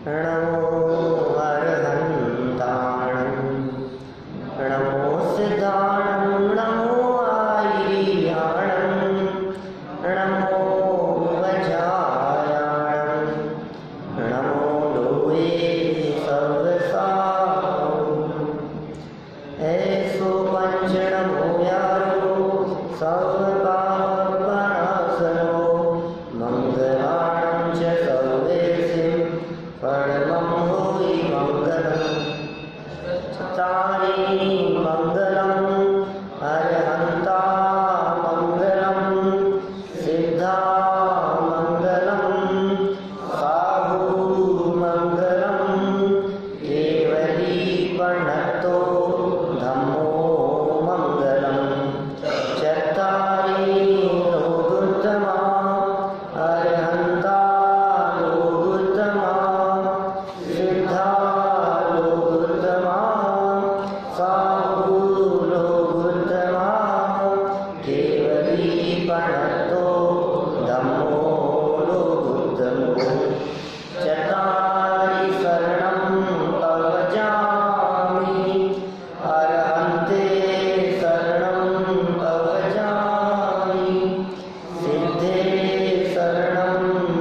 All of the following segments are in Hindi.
नमो अरहन्ताणं नमो सिद्धाणं नमो आयर्याणं नमो वज्रायाणं नमो लोहे सर्वसाहु ऐसो पंच नमो यारो सर्वपापनाशनो मंगलाणं च सर्वेषु परमं होई मंगलम् चत्तारि मंगलम् अरहन्ता मंगलम् सिद्धा मंगलम् साहु मंगलम् केवली प्रणतो धम्मो मंगलम् चत्तारि लोकोत्तमा अरहन्ता लोकोत्तमा सिद्धा लोकोत्तमा साहु लोकोत्तमा केवली प्रणतो धम्मो लोकोत्तमो चत्तारि शरणं प्रव्रजामि अरहन्ते शरणं प्रव्रजामि सिद्धे शरणं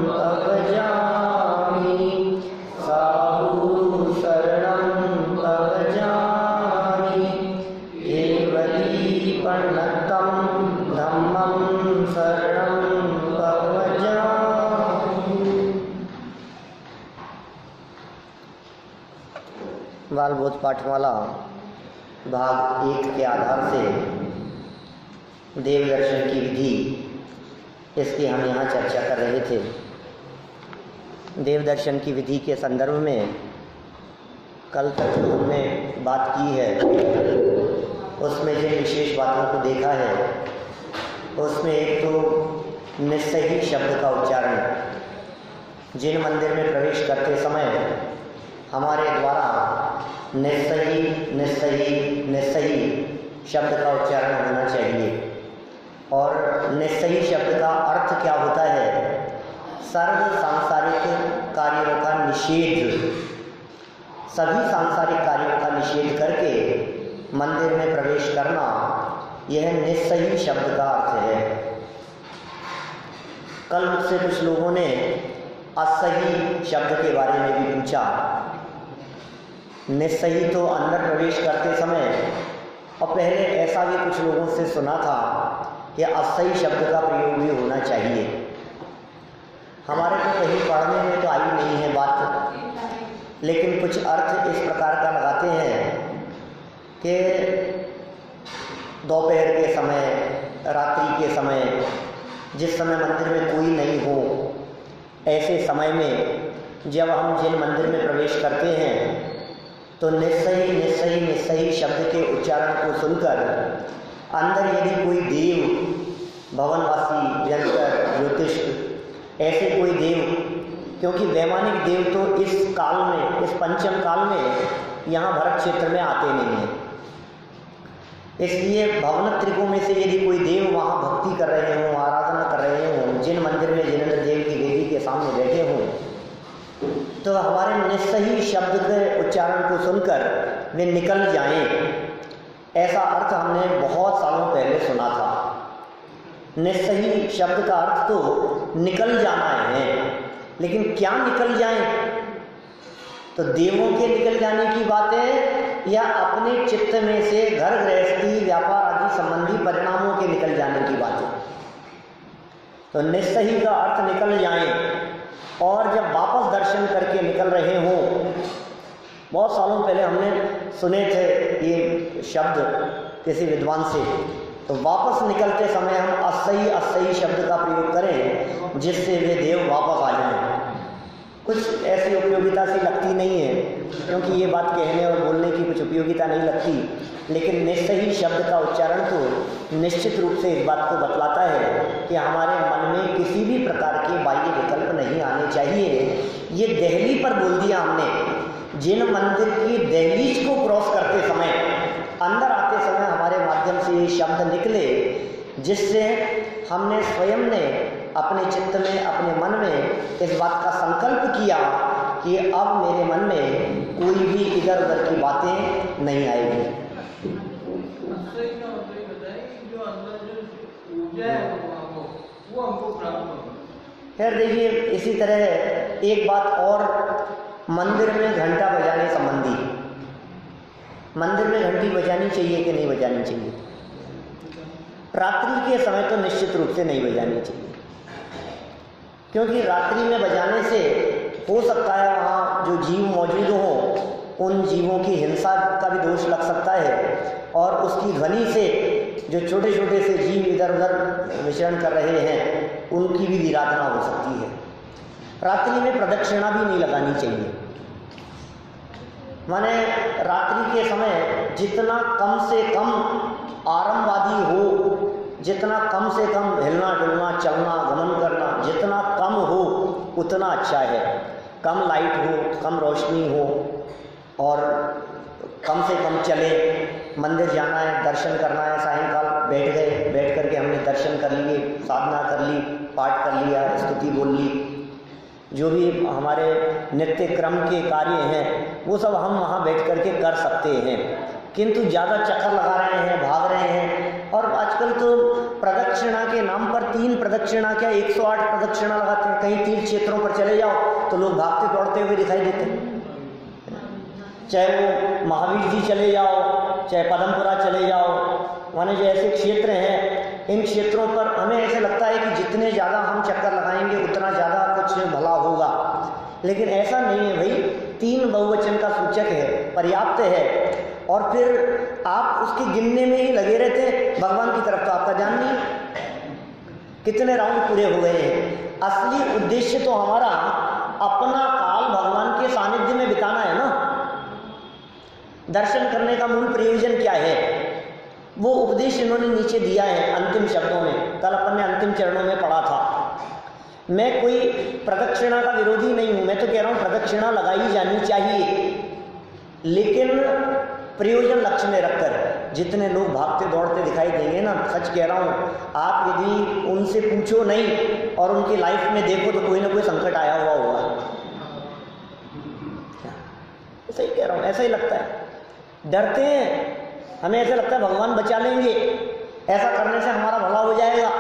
प्रव्रजामि साहु शरणं प्रव्रजामि केवली प्रणतं धम्मं शरणं प्रव्रजामि। बालबोध पाठमाला भाग 1 के आधार से देव दर्शन की विधि, इसकी हम यहाँ चर्चा कर रहे थे। देव दर्शन की विधि के संदर्भ में कल तक जो हमने बात की है, उसमें जिन विशेष बातों को देखा है, उसमें एक तो निस्सही शब्द का उच्चारण। जिन मंदिर में प्रवेश करते समय हमारे द्वारा निस्सही निस्सही निस्सही शब्द का उच्चारण होना चाहिए। और निस्सही शब्द का अर्थ क्या होता है? सर्व सांसारिक कार्यों का निषेध, सभी सांसारिक कार्यों का निषेध करके मंदिर में प्रवेश करना, यह निस्सही शब्द का अर्थ है। कल मुझसे कुछ लोगों ने असही शब्द के बारे में भी पूछा। निस्सही तो अंदर प्रवेश करते समय, और पहले ऐसा भी कुछ लोगों से सुना था कि असही शब्द का प्रयोग भी होना चाहिए। हमारे तो कहीं पढ़ने में तो आई नहीं है बात, लेकिन कुछ अर्थ इस प्रकार का लगाते हैं कि दोपहर के समय, रात्रि के समय, जिस समय मंदिर में कोई नहीं हो, ऐसे समय में जब हम जिन मंदिर में प्रवेश करते हैं तो निस्सही निस्सही निस्सही शब्द के उच्चारण को सुनकर अंदर यदि कोई देव, भवनवासी, व्यंकर, ज्योतिष, ऐसे कोई देव, क्योंकि वैमानिक देव तो इस काल में, इस पंचम काल में यहाँ भरत क्षेत्र में आते नहीं हैं, इसलिए भवनत्रिकों में से यदि कोई देव वहाँ भक्ति कर रहे हों, आराधना कर रहे हों, जिन मंदिर में जिनेंद्र देव की वेदी के सामने बैठे हों, तो हमारे निस्सही शब्द के उच्चारण को सुनकर वे निकल जाएं, ऐसा अर्थ हमने बहुत सालों पहले सुना था। निस्सही शब्द का अर्थ तो निकल जाना है, लेकिन क्या निकल जाएं? तो देवों के निकल जाने की बात है या अपने चित्त में से घर गृहस्थी, व्यापार आदि संबंधी परिणामों के निकल जाने की बात है। तो निस्सही का अर्थ निकल जाएं, और जब वापस दर्शन करके निकल रहे हों, बहुत सालों पहले हमने सुने थे ये शब्द किसी विद्वान से, तो वापस निकलते समय हम असही असही शब्द का प्रयोग करें जिससे वे देव वापस आ जाएं। कुछ ऐसी उपयोगिता सी लगती नहीं है, क्योंकि ये बात कहने और बोलने की कुछ उपयोगिता नहीं लगती, लेकिन निस्सही शब्द का उच्चारण तो निश्चित रूप से इस बात को बतलाता है कि हमारे मन में किसी भी प्रकार के बाह्य विकल्प नहीं आने चाहिए। ये दहली पर बोल दिया हमने। जिन मंदिर की दहलीज को क्रॉस करते समय, अंदर आते समय हमारे माध्यम से ये शब्द निकले, जिससे हमने स्वयं ने अपने चित्त में, अपने मन में इस बात का संकल्प किया कि अब मेरे मन में कोई भी इधर उधर की बातें नहीं आएगी। खैर देखिए, इसी तरह एक बात और, मंदिर में घंटा बजाने संबंधी, मंदिर में घंटी बजानी चाहिए कि नहीं बजानी चाहिए? रात्रि के समय तो निश्चित रूप से नहीं बजानी चाहिए, क्योंकि रात्रि में बजाने से हो सकता है वहाँ जो जीव मौजूद हों उन जीवों की हिंसा का भी दोष लग सकता है, और उसकी ध्वनि से जो छोटे छोटे से जीव इधर उधर विचरण कर रहे हैं उनकी भी विराधना हो सकती है। रात्रि में प्रदक्षिणा भी नहीं लगानी चाहिए। माने रात्रि के समय जितना कम से कम आरामवादी हो, जितना कम से कम हिलना डुलना चलना गमन करना जितना कम हो उतना अच्छा है। कम लाइट हो, कम रोशनी हो, और कम से कम चले। मंदिर जाना है, दर्शन करना है, सायंकाल बैठ गए, बैठ करके हमने दर्शन कर लिए, साधना कर ली, पाठ कर लिया, स्तुति बोल ली, जो भी हमारे नित्य क्रम के कार्य हैं वो सब हम वहाँ बैठ करके कर सकते हैं। किंतु ज़्यादा चक्कर लगा रहे हैं, भाग रहे हैं, और आजकल तो प्रदक्षिणा के नाम पर 3 प्रदक्षिणा क्या 108 प्रदक्षिणा लगाते हैं। कहीं तीर्थ क्षेत्रों पर चले जाओ तो लोग भागते दौड़ते हुए दिखाई देते हैं, चाहे वो महावीर जी चले जाओ, चाहे पदमपुरा चले जाओ, माने जो ऐसे क्षेत्र हैं, इन क्षेत्रों पर हमें ऐसे लगता है कि जितने ज़्यादा हम चक्कर लगाएंगे उतना ज़्यादा कुछ भला होगा, लेकिन ऐसा नहीं है भाई। 3 बहुवचन का सूचक है, पर्याप्त है, और फिर आप उसके गिनने में ही लगे रहते हैं, भगवान की तरफ तो आपका ध्यान नहीं। कितने राउंड पूरे हो गए हैं। असली उद्देश्य तो हमारा अपना काल भगवान के सानिध्य में बिताना है ना। दर्शन करने का मूल प्रयोजन क्या है, वो उपदेश इन्होंने नीचे दिया है अंतिम शब्दों में। कल अपन ने अंतिम चरणों में पढ़ा था। मैं कोई प्रदक्षिणा का विरोधी नहीं हूं, मैं तो कह रहा हूं प्रदक्षिणा लगाई जानी चाहिए, लेकिन प्रयोजन लक्ष्य में रखकर। जितने लोग भागते दौड़ते दिखाई देंगे ना, सच कह रहा हूं, आप यदि उनसे पूछो नहीं और उनकी लाइफ में देखो तो कोई ना कोई संकट आया हुआ होगा। ऐसा ही कह रहा हूं, ऐसा ही लगता है। डरते हैं, हमें ऐसा लगता है भगवान बचा लेंगे, ऐसा करने से हमारा भला हो जाएगा,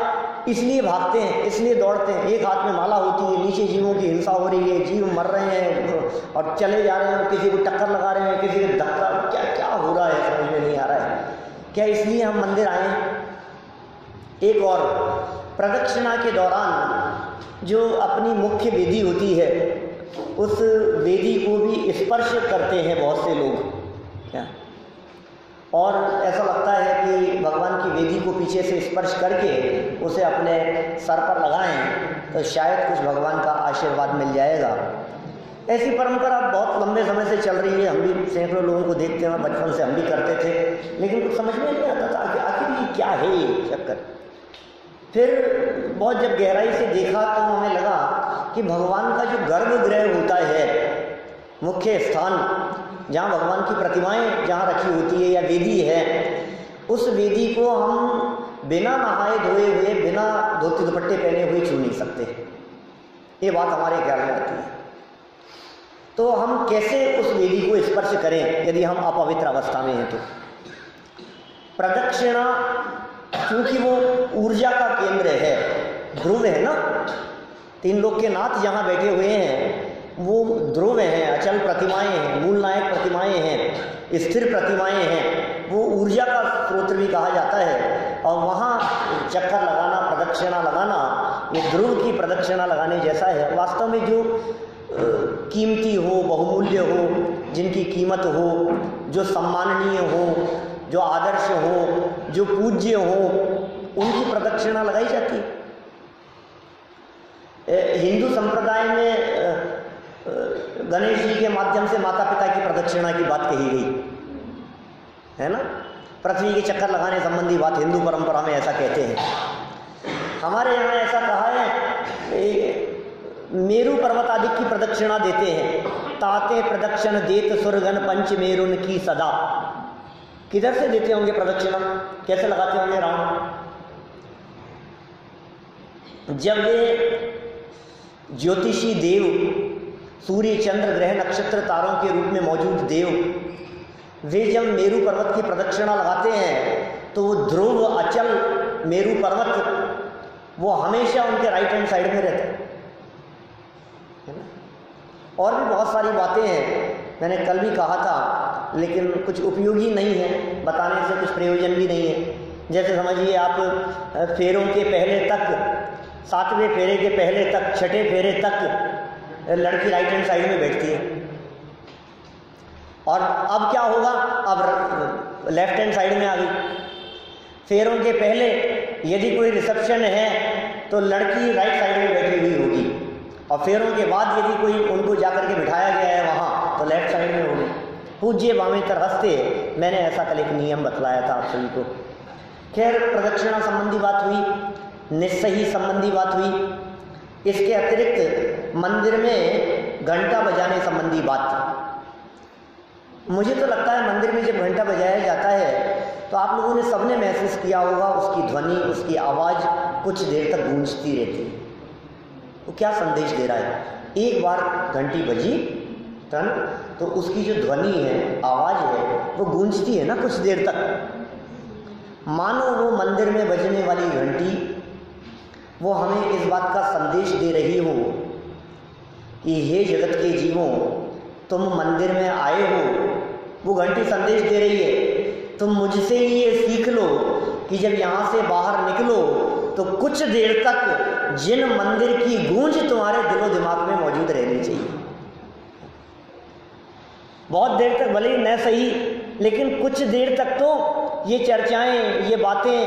इसलिए भागते हैं, इसलिए दौड़ते हैं। एक हाथ में माला होती है, नीचे जीवों की हिंसा हो रही है, जीव मर रहे हैं और चले जा रहे हैं, किसी को टक्कर लगा रहे हैं, किसी को धक्का, क्या क्या हो रहा है समझ में नहीं आ रहा है। क्या इसलिए हम मंदिर आए? एक और, प्रदक्षिणा के दौरान जो अपनी मुख्य वेदी होती है उस वेदी को भी स्पर्श करते हैं बहुत से लोग, क्या, और ऐसा लगता है कि भगवान की वेदी को पीछे से स्पर्श करके उसे अपने सर पर लगाएं तो शायद कुछ भगवान का आशीर्वाद मिल जाएगा। ऐसी परंपरा बहुत लंबे समय से चल रही है। हम भी सैकड़ों लोगों को देखते हैं, बचपन से हम भी करते थे, लेकिन कुछ समझ में नहीं आता था कि आखिर ये क्या है ये चक्कर। फिर बहुत जब गहराई से देखा तो हमें लगा कि भगवान का जो गर्भगृह होता है, मुख्य स्थान जहाँ भगवान की प्रतिमाएं जहाँ रखी होती है या वेदी है, उस वेदी को हम बिना नहाए धोए हुए, बिना धोती दुपट्टे पहने हुए छू नहीं सकते। ये बात हमारे ख्याल में आती है। तो हम कैसे उस वेदी को स्पर्श करें यदि हम अपवित्र अवस्था में हैं? तो प्रदक्षिणा, क्योंकि वो ऊर्जा का केंद्र है, ध्रुव है ना, 3 लोक के नाथ जहाँ बैठे हुए हैं वो ध्रुव हैं, अचल प्रतिमाएं हैं, मूल नायक प्रतिमाएं हैं, स्थिर प्रतिमाएं हैं। वो ऊर्जा का स्रोत भी कहा जाता है, और वहाँ चक्कर लगाना, प्रदक्षिणा लगाना, ये ध्रुव की प्रदक्षिणा लगाने जैसा है। वास्तव में जो कीमती हो, बहुमूल्य हो, जिनकी कीमत हो, जो सम्माननीय हो, जो आदर्श हो, जो पूज्य हो, उनकी प्रदक्षिणा लगाई जाती है। हिंदू संप्रदाय में गणेश जी के माध्यम से माता पिता की प्रदक्षिणा की बात कही गई है ना। पृथ्वी के चक्कर लगाने संबंधी बात हिंदू परंपरा में ऐसा कहते हैं। हमारे यहाँ ऐसा कहा है, मेरु पर्वत आदि की प्रदक्षिणा देते हैं। ताते प्रदक्षिण देत सुरगन पंच मेरुन की सदा। किधर से देते होंगे प्रदक्षिणा, कैसे लगाते होंगे राउंड? जब वे ज्योतिषी देव सूर्य, चंद्र, ग्रह, नक्षत्र, तारों के रूप में मौजूद देव, वे जब मेरू पर्वत की प्रदक्षिणा लगाते हैं तो वो ध्रुव, अचल मेरू पर्वत वो हमेशा उनके राइट हैंड साइड में रहता है ना। और भी बहुत सारी बातें हैं, मैंने कल भी कहा था, लेकिन कुछ उपयोगी नहीं है, बताने से कुछ प्रयोजन भी नहीं है। जैसे समझिए आप फेरों के पहले तक, 7वें फेरे के पहले तक, 6ठे फेरे तक लड़की राइट हैंड साइड में बैठती है, और अब क्या होगा, अब लेफ्ट हैंड साइड में आ गई। फेरों के पहले यदि कोई रिसेप्शन है तो लड़की राइट साइड में बैठी हुई होगी, और फेरों के बाद यदि कोई उनको जाकर के बिठाया गया है वहाँ तो लेफ्ट साइड में होगी। पूज्य वामेतर हंसते, मैंने ऐसा कल एक नियम बतलाया था आप सभी को। खैर, प्रदक्षिणा संबंधी बात हुई, निस्सही संबंधी बात हुई। इसके अतिरिक्त मंदिर में घंटा बजाने संबंधी बात। मुझे तो लगता है मंदिर में जब घंटा बजाया जाता है तो आप लोगों ने सबने महसूस किया होगा, उसकी ध्वनि, उसकी आवाज़ कुछ देर तक गूंजती रहती है। वो क्या संदेश दे रहा है? एक बार घंटी बजी तो उसकी जो ध्वनि है, आवाज़ है, वो गूंजती है ना कुछ देर तक। मानो वो मंदिर में बजने वाली घंटी वो हमें इस बात का संदेश दे रही हो कि हे जगत के जीवों, तुम मंदिर में आए हो। वो घंटी संदेश दे रही है, तुम मुझसे ये सीख लो कि जब यहाँ से बाहर निकलो तो कुछ देर तक जिन मंदिर की गूंज तुम्हारे दिलो दिमाग में मौजूद रहनी चाहिए। बहुत देर तक भले ही न सही, लेकिन कुछ देर तक तो ये चर्चाएं, ये बातें,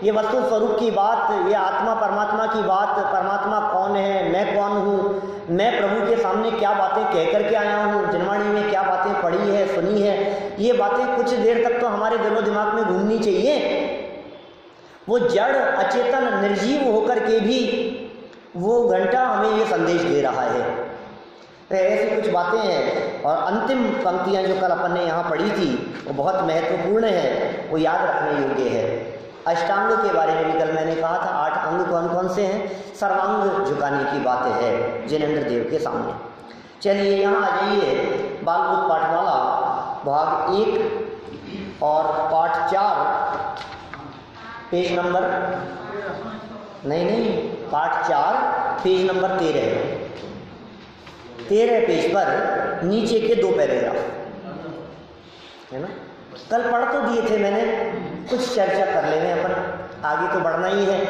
ये वस्तु स्वरूप की बात, ये आत्मा परमात्मा की बात, परमात्मा कौन है, मैं कौन हूँ, मैं प्रभु के सामने क्या बातें कह करके आया हूँ, जिनवाणी में क्या बातें पढ़ी है, सुनी है, ये बातें कुछ देर तक तो हमारे दिलो दिमाग में घूमनी चाहिए। वो जड़, अचेतन, निर्जीव होकर के भी वो घंटा हमें ये संदेश दे रहा है। तो ऐसी कुछ बातें हैं। और अंतिम पंक्तियां जो कल अपन ने यहाँ पढ़ी थी वो बहुत महत्वपूर्ण है, वो याद रखने योग्य है। अष्टांग के बारे में भी कल मैंने कहा था, 8 अंग कौन कौन से हैं? सर्वांग झुकाने की बातें है जिनेंद्र देव के सामने। चलिए यहाँ आ जाइए, बालबुद्ध पाठमाला भाग 1 और पाठ 4, पेज नंबर नहीं, पाठ 4 पेज नंबर 13 पेज पर नीचे के 2 पैराग्राफ है ना। कल पढ़ तो दिए थे मैंने, कुछ चर्चा कर लेंगे अपन, आगे तो बढ़ना ही है।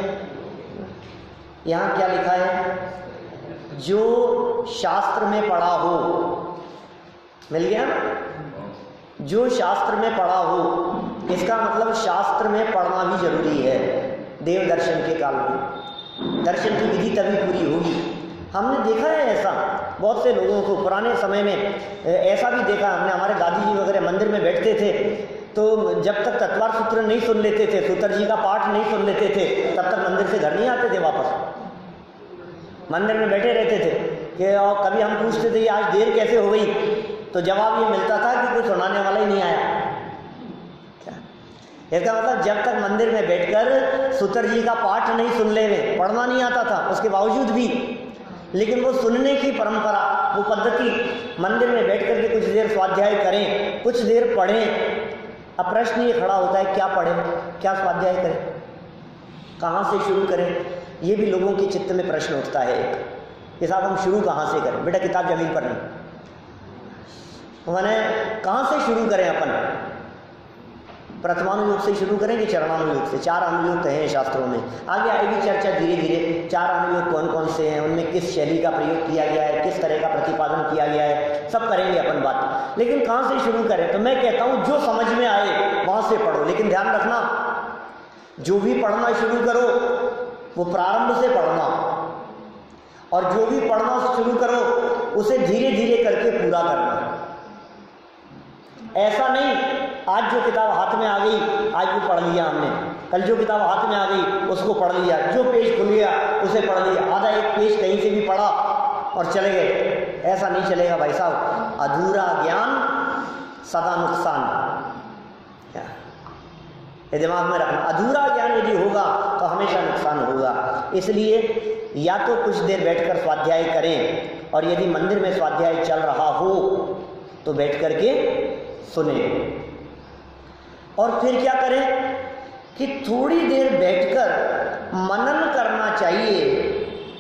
यहाँ क्या लिखा है? जो शास्त्र में पढ़ा हो, मिल गया ना? जो शास्त्र में पढ़ा हो, इसका मतलब शास्त्र में पढ़ना भी जरूरी है। देव दर्शन के काल में दर्शन की विधि तभी पूरी होगी। हमने देखा है ऐसा बहुत से लोगों को, पुराने समय में ऐसा भी देखा हमने। हमारे दादी जी वगैरह मंदिर में बैठते थे तो जब तक तत्वार सूत्र नहीं सुन लेते थे, सूत्र जी का पाठ नहीं सुन लेते थे, तब तक मंदिर से घर नहीं आते थे वापस। मंदिर में बैठे रहते थे कि और कभी हम पूछते थे आज देर कैसे हो गई, तो जवाब ये मिलता था कि कोई सुनाने वाला ही नहीं आया। इसका मतलब जब तक मंदिर में बैठकर सूत्र जी का पाठ नहीं सुन ले, पढ़ना नहीं आता था उसके बावजूद भी, लेकिन वो सुनने की परंपरा, वो पद्धति, मंदिर में बैठ कर के कुछ देर स्वाध्याय करें, कुछ देर पढ़ें। अब प्रश्न ये खड़ा होता है, क्या पढ़ें, क्या स्वाध्याय करें, कहाँ से शुरू करें? ये भी लोगों के चित्त में प्रश्न उठता है कि साहब हम शुरू कहाँ से करें? बेटा किताब जमीन पर नहीं, मैंने कहाँ से शुरू करें? अपन प्रथमानुयोग से शुरू करेंगे, चरणानुयोग से। 4 अनुयोग हैं शास्त्रों में, आगे आएगी चर्चा धीरे धीरे। 4 अनुयोग कौन कौन से हैं, उनमें किस शैली का प्रयोग किया गया है, किस तरह का प्रतिपादन किया गया है, सब करेंगे अपन बात। लेकिन कहाँ से शुरू करें? तो मैं कहता हूँ जो समझ में आए वहाँ से पढ़ो, लेकिन ध्यान रखना जो भी पढ़ना शुरू करो वो प्रारंभ से पढ़ना, और जो भी पढ़ना शुरू करो उसे धीरे धीरे करके पूरा करना। ऐसा नहीं आज जो किताब हाथ में आ गई आज वो पढ़ लिया हमने, कल जो किताब हाथ में आ गई उसको पढ़ लिया, जो पेज खुल गया उसे पढ़ लिया, आधा एक पेज कहीं से भी पढ़ा और चले गए। ऐसा नहीं चलेगा भाई साहब। अधूरा ज्ञान सदा नुकसान, ये दिमाग में रखना। अधूरा ज्ञान यदि होगा तो हमेशा नुकसान होगा। इसलिए या तो कुछ देर बैठकर स्वाध्याय करें और यदि मंदिर में स्वाध्याय चल रहा हो तो बैठ करके सुने। और फिर क्या करें कि थोड़ी देर बैठकर मनन करना चाहिए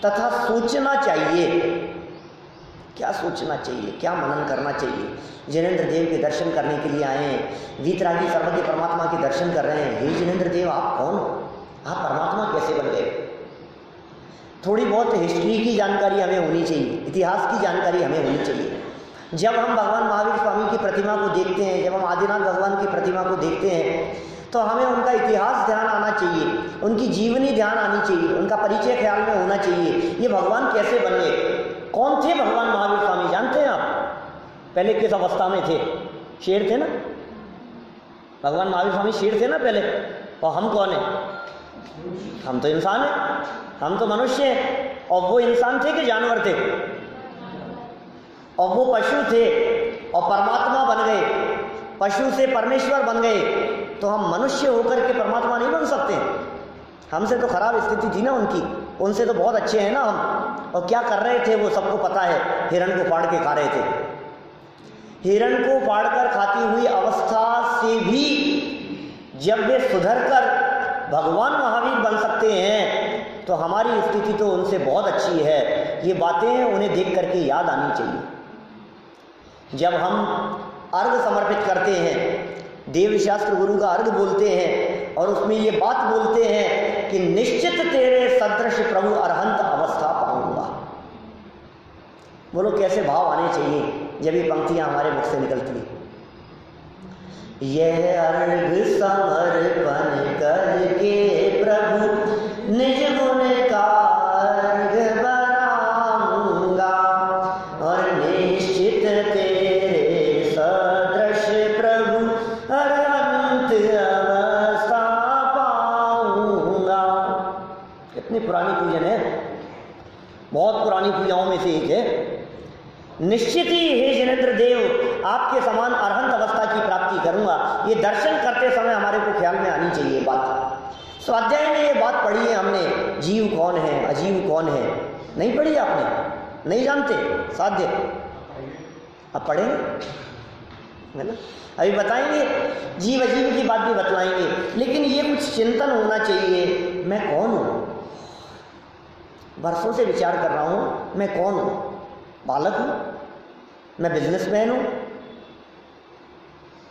तथा सोचना चाहिए। क्या सोचना चाहिए, क्या मनन करना चाहिए? जिनेंद्र देव के दर्शन करने के लिए आए हैं, वीतरागी सर्वज्ञ परमात्मा के दर्शन कर रहे हैं। हे जिनेंद्र देव, आप कौन हो? आप परमात्मा कैसे बन गए? थोड़ी बहुत हिस्ट्री की जानकारी हमें होनी चाहिए, इतिहास की जानकारी हमें होनी चाहिए। जब हम भगवान महावीर स्वामी की प्रतिमा को देखते हैं, जब हम आदिनाथ भगवान की प्रतिमा को देखते हैं, तो हमें उनका इतिहास ध्यान आना चाहिए, उनकी जीवनी ध्यान आनी चाहिए, उनका परिचय ख्याल में होना चाहिए। ये भगवान कैसे बन गए? कौन थे भगवान महावीर स्वामी? जानते हैं आप पहले किस अवस्था में थे? शेर थे ना, भगवान महावीर स्वामी शेर थे ना पहले। और हम कौन है? हम तो इंसान हैं, हम तो मनुष्य हैं। और वो इंसान थे कि जानवर थे? और वो पशु थे और परमात्मा बन गए, पशु से परमेश्वर बन गए। तो हम मनुष्य होकर के परमात्मा नहीं बन सकते? हमसे तो खराब स्थिति थी ना उनकी, उनसे तो बहुत अच्छे हैं ना हम। और क्या कर रहे थे वो सबको पता है, हिरण को फाड़ के खा रहे थे। हिरण को फाड़ कर खाती हुई अवस्था से भी जब वे सुधर कर भगवान महावीर बन सकते हैं तो हमारी स्थिति तो उनसे बहुत अच्छी है। ये बातें उन्हें देख करके याद आनी चाहिए। जब हम अर्घ समर्पित करते हैं, देव शास्त्र गुरु का अर्घ बोलते हैं और उसमें ये बात बोलते हैं कि निश्चित तेरे सदृश प्रभु अरहंत अवस्था पाऊंगा। बोलो कैसे भाव आने चाहिए जब ये पंक्तियां हमारे मुख से निकलती हैं। यह अर्घ समर्पण करके प्रभु निज गुण का अर्घ बनाऊंगा और निश्चित तेरे सदृश प्रभु अरहंत अवस्था पाऊंगा। कितनी पुरानी पूजन है, बहुत पुरानी पूजाओं में से एक है। निश्चित ही हे जिनेंद्र देव आपके समान अरहंत अवस्था की प्राप्ति करूंगा। ये दर्शन करते समय हमारे को ख्याल में आनी चाहिए बात। स्वाध्याय में ये बात पढ़ी है हमने, जीव कौन है अजीव कौन है, नहीं पढ़ी आपने? नहीं जानते? साध्य अब पढ़ेंगे है ना, अभी बताएंगे, जीव अजीव की बात भी बतलाएंगे। लेकिन ये कुछ चिंतन होना चाहिए, मैं कौन हूं? वर्षों से विचार कर रहा हूं, मैं कौन हूं? बालक हूं? मैं बिजनेसमैन हूं?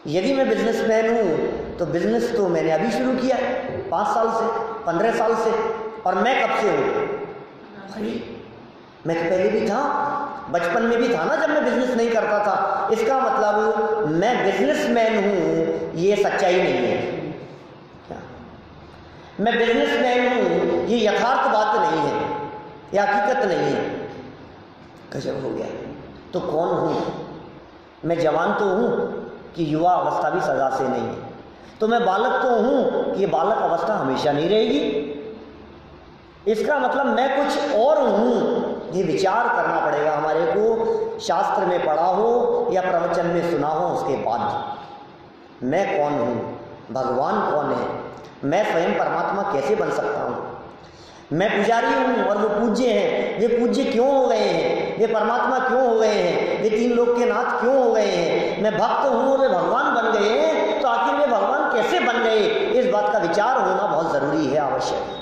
यदि मैं बिजनेसमैन हूं तो बिजनेस तो मैंने अभी शुरू किया है, 5 साल से, 15 साल से। और मैं कब से हूं? अरे मैं तो पहले भी था, बचपन में भी था ना जब मैं बिजनेस नहीं करता था। इसका मतलब मैं बिजनेसमैन हूं, ये सच्चाई नहीं है। क्या मैं बिजनेसमैन हूं ये यथार्थ बात नहीं है, यह हकीकत नहीं है। गजब हो गया। तो कौन हूं मैं? जवान तो हूं कि युवा अवस्था भी सदा से नहीं है? तो मैं बालक तो हूं कि ये बालक अवस्था हमेशा नहीं रहेगी? इसका मतलब मैं कुछ और हूं। ये विचार करना पड़ेगा हमारे को, शास्त्र में पढ़ा हो या प्रवचन में सुना हो उसके बाद। मैं कौन हूं? भगवान कौन है? मैं स्वयं परमात्मा कैसे बन सकता हूं? मैं पुजारी हूं और वो पूज्य हैं। वे पूज्य क्यों हो गए हैं? वे परमात्मा क्यों हो गए हैं? वे 3 लोक के नाथ क्यों हो गए हैं? मैं भक्त हूं और वे भगवान बन गए हैं, तो आखिर वे भगवान कैसे बन गए? इस बात का विचार होना बहुत जरूरी है, आवश्यक।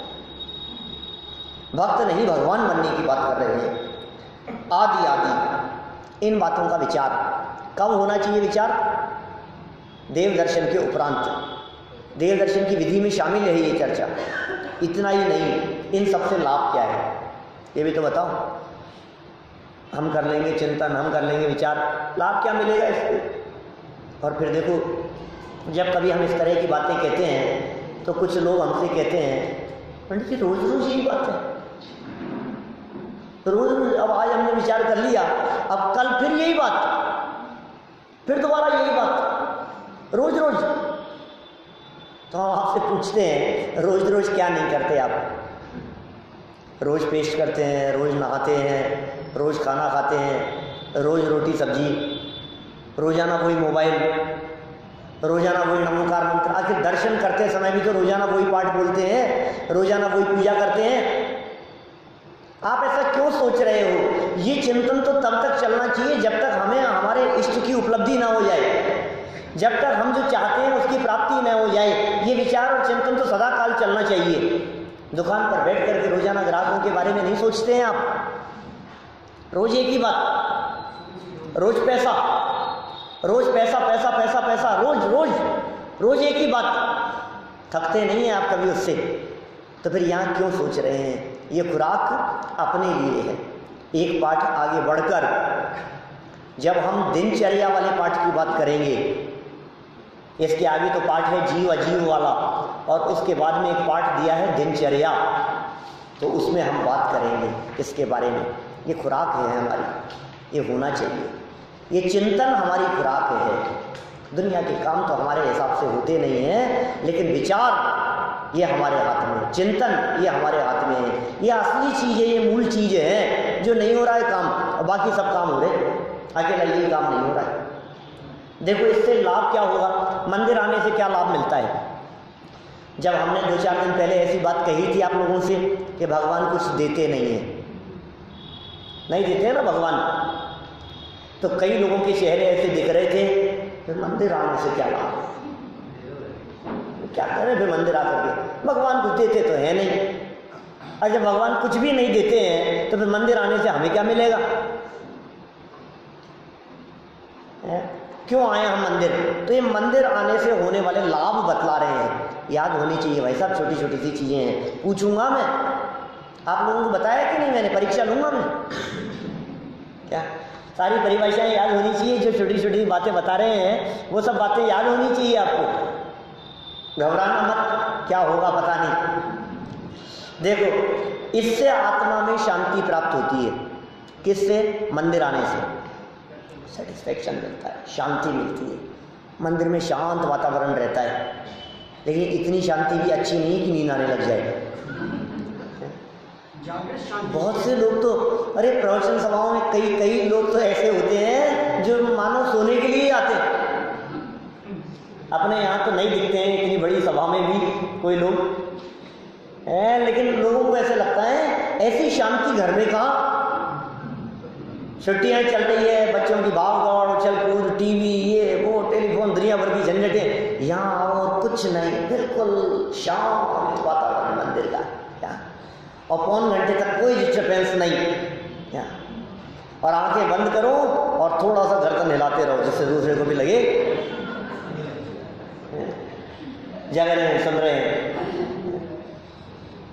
भक्त नहीं भगवान बनने की बात कर रहे हैं। आदि आदि इन बातों का विचार कब होना चाहिए? विचार देव दर्शन के उपरांत। देव दर्शन की विधि में शामिल है ये चर्चा। इतना ही नहीं, इन सबसे लाभ क्या है ये भी तो बताओ। हम कर लेंगे चिंतन, हम कर लेंगे विचार, लाभ क्या मिलेगा इससे? और फिर देखो, जब कभी हम इस तरह की बातें कहते हैं तो कुछ लोग हमसे कहते हैं, पंडित जी रोज रोज यही बात है, रोज रोज। अब आज हमने विचार कर लिया, अब कल फिर यही बात, फिर दोबारा यही बात, रोज रोज। तो हम आपसे पूछते हैं, रोज रोज क्या नहीं करते आप? रोज पेस्ट करते हैं, रोज नहाते हैं, रोज खाना खाते हैं, रोज रोटी सब्जी, रोजाना वही मोबाइल, रोजाना वही नमोकार मंत्र। आखिर दर्शन करते समय भी तो रोजाना वही पाठ बोलते हैं, रोजाना वही पूजा करते हैं। आप ऐसा क्यों सोच रहे हो? ये चिंतन तो तब तक चलना चाहिए जब तक हमें हमारे इष्ट की उपलब्धि ना हो जाए, जब तक हम जो चाहते हैं उसकी प्राप्ति न हो जाए। ये विचार और चिंतन तो सदा काल चलना चाहिए। दुकान पर बैठ करके रोजाना ग्राहकों के बारे में नहीं सोचते हैं आप? रोज एक ही बात, रोज पैसा, रोज पैसा पैसा पैसा पैसा, रोज रोज रोज एक ही बात। थकते नहीं हैं आप कभी उससे? तो फिर यहाँ क्यों सोच रहे हैं? ये खुराक अपने लिए है। एक पाठ आगे बढ़कर जब हम दिनचर्या वाले पाठ की बात करेंगे, इसके आगे तो पाठ है जीव अजीव वाला, और उसके बाद में एक पाठ दिया है दिनचर्या, तो उसमें हम बात करेंगे इसके बारे में। ये खुराक है हमारी, ये होना चाहिए। ये चिंतन हमारी खुराक है। दुनिया के काम तो हमारे हिसाब से होते नहीं हैं, लेकिन विचार ये हमारे हाथ में, चिंतन ये हमारे हाथ में है। ये असली चीज़ है, ये मूल चीज़ है। जो नहीं हो रहा है काम, और बाकी सब काम हो रहे, अकेला ये काम नहीं हो रहा है। देखो इससे लाभ क्या होगा? मंदिर आने से क्या लाभ मिलता है? जब हमने 2-4 दिन पहले ऐसी बात कही थी आप लोगों से कि भगवान कुछ देते नहीं है, नहीं देते हैं ना भगवान, तो कई लोगों के चेहरे ऐसे दिख रहे थे, फिर मंदिर आने से क्या लाभ? क्या करें फिर मंदिर आकर के? भगवान कुछ देते तो है नहीं, और जब भगवान कुछ भी नहीं देते हैं तो फिर मंदिर आने से हमें क्या मिलेगा? क्यों आए हम मंदिर? तो ये मंदिर आने से होने वाले लाभ बतला रहे हैं, याद होनी चाहिए भाई साहब। छोटी छोटी सी चीजें हैं, पूछूंगा मैं, आप लोगों को बताया कि नहीं मैंने? परीक्षा लूंगा मैं क्या? सारी परिभाषाएं याद होनी चाहिए। जो छोटी छोटी बातें बता रहे हैं वो सब बातें याद होनी चाहिए आपको। घबराना मत, क्या होगा पता नहीं। देखो इससे आत्मा में शांति प्राप्त होती है। किससे? मंदिर आने से सेटिस्फैक्शन मिलता है, शांति मिलती है। मंदिर में शांत वातावरण रहता है, लेकिन इतनी शांति भी अच्छी नहीं कि नींद आने लग जाए। बहुत से लोग तो, अरे प्रवचन सभाओं में कई लोग तो ऐसे होते हैं जो मानो सोने के लिए आते हैं। अपने यहाँ तो नहीं दिखते हैं इतनी बड़ी सभा में भी कोई लोग हैं, लेकिन लोगों को ऐसे लगता है ऐसी शांति घर में कहाँ? छुट्टियां चल रही है, बच्चों की भाग दौड़, उछल कूद, टीवी, ये वो, टेलीफोन, दुनिया भर की झंझटें, यहाँ आओ कुछ नहीं, बिल्कुल शांत वातावरण मंदिर का, क्या? और पौन घंटे तक कोई डिस्टर्बेंस नहीं, क्या? और आंखें बंद करो और थोड़ा सा गर्दन हिलाते रहो जिससे दूसरे को भी लगे जग रहे हैं, सुन रहे हैं।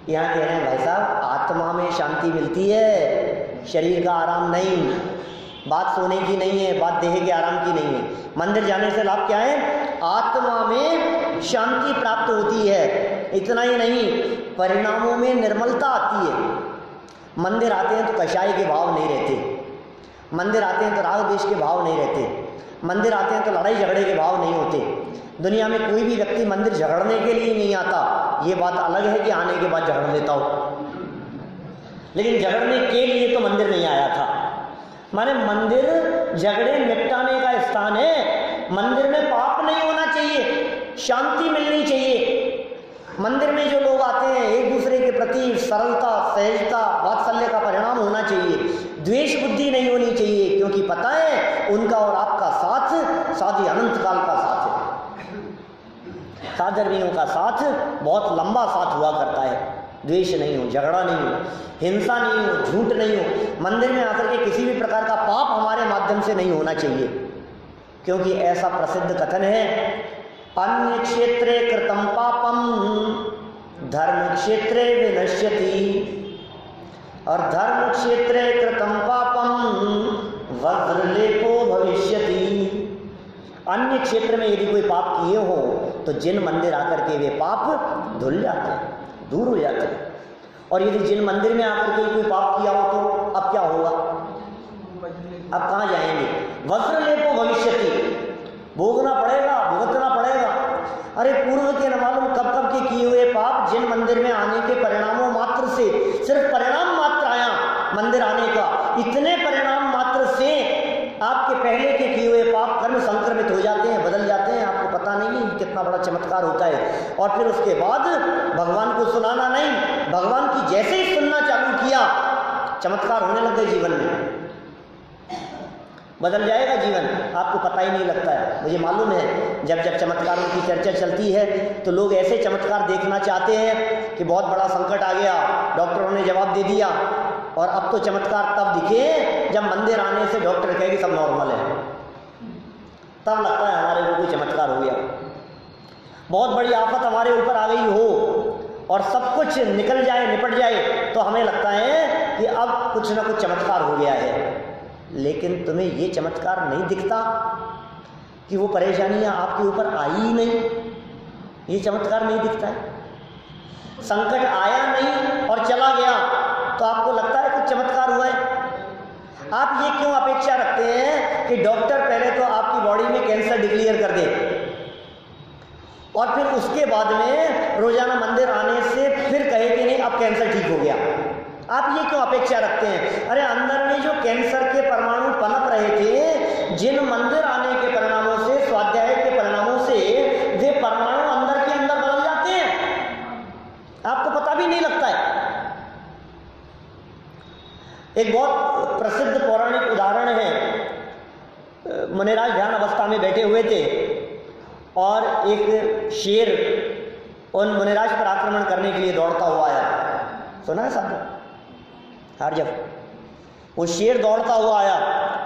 यहाँ कह रहे हैं भाई साहब आत्मा में शांति मिलती है, शरीर का आराम नहीं। बात सोने की नहीं है, बात देह के आराम की नहीं है। मंदिर जाने से लाभ क्या है? आत्मा में शांति प्राप्त होती है। इतना ही नहीं, परिणामों में निर्मलता आती है। मंदिर आते हैं तो कषाय के भाव नहीं रहते, मंदिर आते हैं तो राग द्वेष के भाव नहीं रहते, मंदिर आते हैं तो लड़ाई झगड़े के भाव नहीं होते। दुनिया में कोई भी व्यक्ति मंदिर झगड़ने के लिए नहीं आता। ये बात अलग है कि आने के बाद झगड़ लेता हो, लेकिन झगड़ने के लिए तो मंदिर नहीं आया था। माने मंदिर झगड़े निपटाने का स्थान है। मंदिर में पाप नहीं होना चाहिए, शांति मिलनी चाहिए। मंदिर में जो लोग आते हैं एक दूसरे के प्रति सरलता, सहजता, वात्सल्य का परिणाम होना चाहिए। द्वेष बुद्धि नहीं होनी चाहिए, क्योंकि पता है उनका और आपका साथ साधी अनंत काल का साथ है। साधर्मियों का साथ बहुत लंबा साथ हुआ करता है। द्वेष नहीं हो, झगड़ा नहीं हो, हिंसा नहीं हो, झूठ नहीं हो। मंदिर में आकर के किसी भी प्रकार का पाप हमारे माध्यम से नहीं होना चाहिए, क्योंकि ऐसा प्रसिद्ध कथन है, अन्य क्षेत्रे कृतं पापम धर्म क्षेत्रे विनश्यति, और धर्म क्षेत्रे कृतं पापम वज्रलेपो भविष्यति। अन्य क्षेत्र में यदि कोई पाप किए हो तो जिन मंदिर आकर के वे पाप धुल जाते हैं, दूर हो जाते हैं। और यदि जिन मंदिर में आकर के कोई पाप किया हो तो अब क्या होगा? अब कहाँ जाएंगे? वज्रलेपो भविष्यति, भोगना पड़ेगा, भुगतना पड़ेगा। अरे पूर्व के न मालूम कब कब के किए हुए पाप जिन मंदिर में आने के परिणामों मात्र से, सिर्फ परिणाम मात्र आया मंदिर आने का, इतने परिणाम मात्र से आपके पहले के किए हुए पाप कर्म संक्रमित हो जाते हैं, बदल जाते हैं। आपको पता नहीं है कितना बड़ा चमत्कार होता है। और फिर उसके बाद भगवान को सुनाना नहीं, भगवान की जैसे ही सुनना चालू किया चमत्कार होने लग गए जीवन में, बदल जाएगा जीवन, आपको पता ही नहीं लगता है। मुझे मालूम है जब जब चमत्कारों की चर्चा चलती है तो लोग ऐसे चमत्कार देखना चाहते हैं कि बहुत बड़ा संकट आ गया, डॉक्टरों ने जवाब दे दिया, और अब तो चमत्कार तब दिखे जब मंदिर आने से डॉक्टर कहे कि सब नॉर्मल है, तब लगता है हमारे को कोई चमत्कार हो गया। बहुत बड़ी आफत हमारे ऊपर आ गई हो और सब कुछ निकल जाए, निपट जाए, तो हमें लगता है कि अब कुछ ना कुछ चमत्कार हो गया है। लेकिन तुम्हें ये चमत्कार नहीं दिखता कि वो परेशानियां आपके ऊपर आई ही नहीं, ये चमत्कार नहीं दिखता है। संकट आया नहीं और चला गया तो आपको लगता है कुछ चमत्कार हुआ है। आप ये क्यों अपेक्षा रखते हैं कि डॉक्टर पहले तो आपकी बॉडी में कैंसर डिक्लेयर कर दे और फिर उसके बाद में रोजाना मंदिर आने से फिर कहे कि नहीं अब कैंसर ठीक हो गया? आप ये क्यों अपेक्षा रखते हैं? अरे अंदर में जो कैंसर के परमाणु पनप रहे थे, जिन मंदिर आने के परिणामों से, स्वाध्याय के परिणामों से वे परमाणु अंदर के अंदर बदल जाते हैं, आपको पता भी नहीं लगता है। एक बहुत प्रसिद्ध पौराणिक उदाहरण है। मुनिराज ध्यान अवस्था में बैठे हुए थे और एक शेर उन मुनिराज पर आक्रमण करने के लिए दौड़ता हुआ आया। सुना है साहब? हर जब वो शेर दौड़ता हुआ आया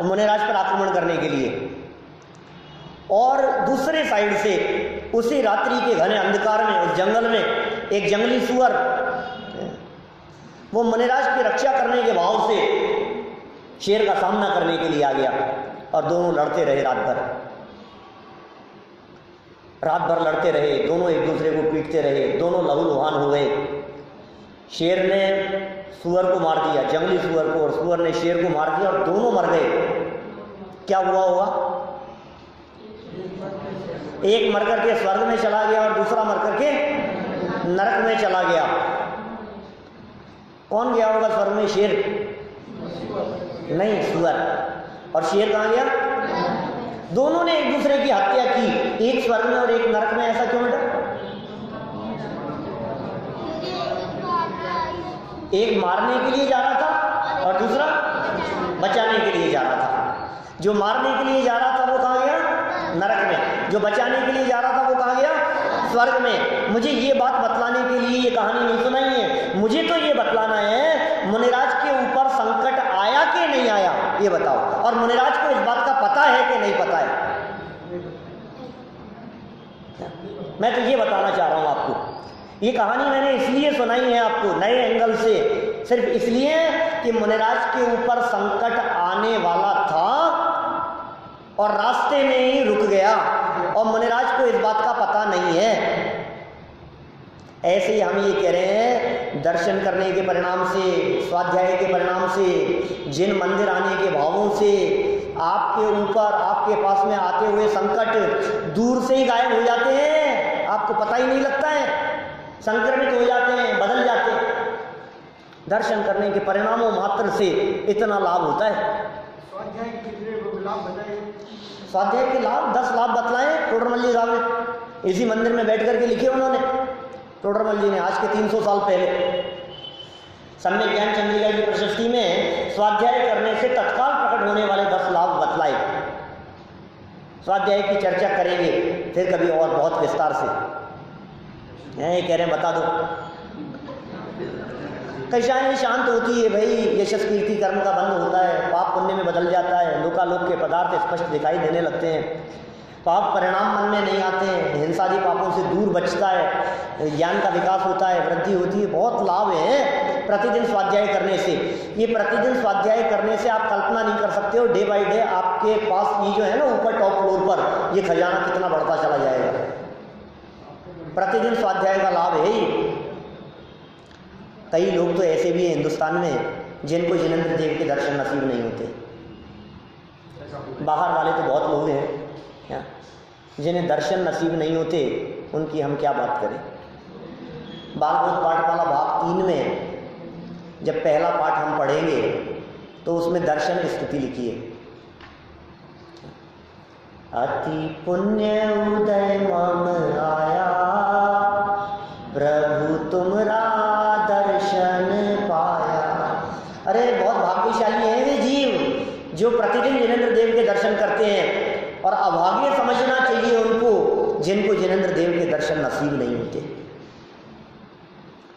मुनिराज पर आक्रमण करने के लिए, और दूसरे साइड से उसी रात्रि के घने अंधकार में उस जंगल में एक जंगली सुअर वो मुनिराज की रक्षा करने के भाव से शेर का सामना करने के लिए आ गया और दोनों लड़ते रहे रात भर लड़ते रहे, दोनों एक दूसरे को पीटते रहे, दोनों लहूलुहान हो गए। शेर ने सुअर को मार दिया, जंगली सुअर को, और सुअर ने शेर को मार दिया और दोनों मर गए। क्या हुआ होगा? एक मर करके स्वर्ग में चला गया और दूसरा मर करके नरक में चला गया। कौन गया होगा स्वर्ग में? शेर नहीं, सुअर। और शेर कहां गया? दोनों ने एक दूसरे की हत्या की, एक स्वर्ग में और एक नरक में। ऐसा क्यों बेटा? एक मारने के लिए जा रहा था और दूसरा बचाने के लिए जा रहा था। जो मारने के लिए जा रहा था वो कहां गया? नरक में। जो बचाने के लिए जा रहा था वो कहां गया? स्वर्ग में। मुझे ये बात बतलाने के लिए ये कहानी नहीं सुनाई है, मुझे तो ये बतलाना है मुनिराज के ऊपर संकट आया कि नहीं आया, ये बताओ। और मुनिराज को इस बात का पता है कि नहीं पता है? मैं तो ये बताना चाह रहा हूं आपको। ये कहानी मैंने इसलिए सुनाई है आपको नए एंगल से, सिर्फ इसलिए कि मुनिराज के ऊपर संकट आने वाला था और रास्ते में ही रुक गया और मुनिराज को इस बात का पता नहीं है। ऐसे ही हम ये कह रहे हैं, दर्शन करने के परिणाम से, स्वाध्याय के परिणाम से, जिन मंदिर आने के भावों से आपके ऊपर, आपके पास में आते हुए संकट दूर से ही गायब हो जाते हैं, आपको पता ही नहीं लगता है, संक्रमित हो जाते हैं, बदल जाते हैं। दर्शन करने के परिणामों मात्र से इतना लाभ होता है। स्वाध्याय के लाभ 10 लाभ बतलाए टोडरमल जी साहब ने, इसी मंदिर में बैठ करके लिखे उन्होंने, टोडरमल जी ने, आज के 300 साल पहले। सम्यक ज्ञान चंद्रिका की प्रशस्ति में स्वाध्याय करने से तत्काल प्रकट होने वाले 10 लाभ बतलाए। स्वाध्याय की चर्चा करेंगे फिर कभी और बहुत विस्तार से। ये कह रहे हैं बता दो। कशाएं शांत होती है भाई, यशस कीर्ति कर्म का बंद होता है, पाप पुण्य में बदल जाता है, लोकालोक के पदार्थ स्पष्ट दिखाई देने लगते हैं, पाप परिणाम मन में नहीं आते हैं, हिंसादी पापों से दूर बचता है, ज्ञान का विकास होता है, वृद्धि होती है। बहुत लाभ है प्रतिदिन स्वाध्याय करने से। ये प्रतिदिन स्वाध्याय करने से आप कल्पना नहीं कर सकते हो, डे बाई डे आपके पास ये जो है ना ऊपर टॉप फ्लोर पर, ये खजाना कितना बढ़ता चला जाएगा। प्रतिदिन स्वाध्याय का लाभ है ही। कई लोग तो ऐसे भी हैं हिंदुस्तान में जिनको जिनेंद्र देव के दर्शन नसीब नहीं होते। बाहर वाले तो बहुत लोग हैं जिन्हें दर्शन नसीब नहीं होते, उनकी हम क्या बात करें। बालबोध पाठमाला भाग 3 में जब पहला पाठ हम पढ़ेंगे तो उसमें दर्शन की स्तुति लिखी है। अति पुण्य उदय मम आया, प्रभु तुमरा दर्शन पाया, अरे बहुत भाग्यशाली है वे जीव जो प्रतिदिन जिनेंद्र देव के दर्शन करते हैं, और अभाग्य समझना चाहिए उनको जिनको जिनेंद्र देव के दर्शन नसीब नहीं होते,